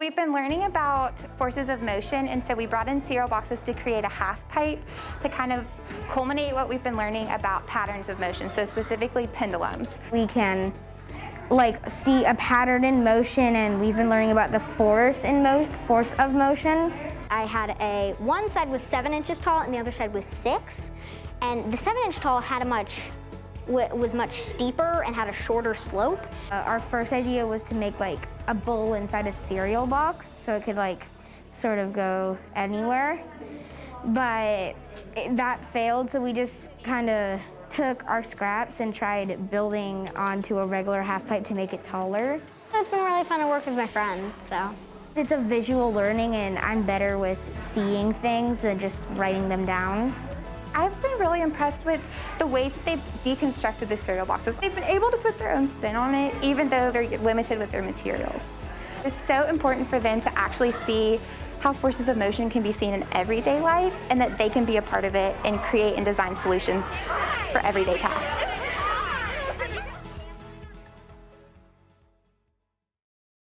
We've been learning about forces of motion, and so we brought in cereal boxes to create a half pipe to kind of culminate what we've been learning about patterns of motion, so specifically pendulums. We can see a pattern in motion, and we've been learning about the force of motion. I had one side was 7 inches tall and the other side was 6. And the 7-inch tall was much steeper and had a shorter slope. Our first idea was to make a bowl inside a cereal box so it could sort of go anywhere. But that failed, so we just kind of took our scraps and tried building onto a regular half pipe to make it taller. It's been really fun to work with my friends, so. It's a visual learning, and I'm better with seeing things than just writing them down. I've been really impressed with the ways that they've deconstructed the cereal boxes. They've been able to put their own spin on it, even though they're limited with their materials. It's so important for them to actually see how forces of motion can be seen in everyday life, and that they can be a part of it and create and design solutions for everyday tasks.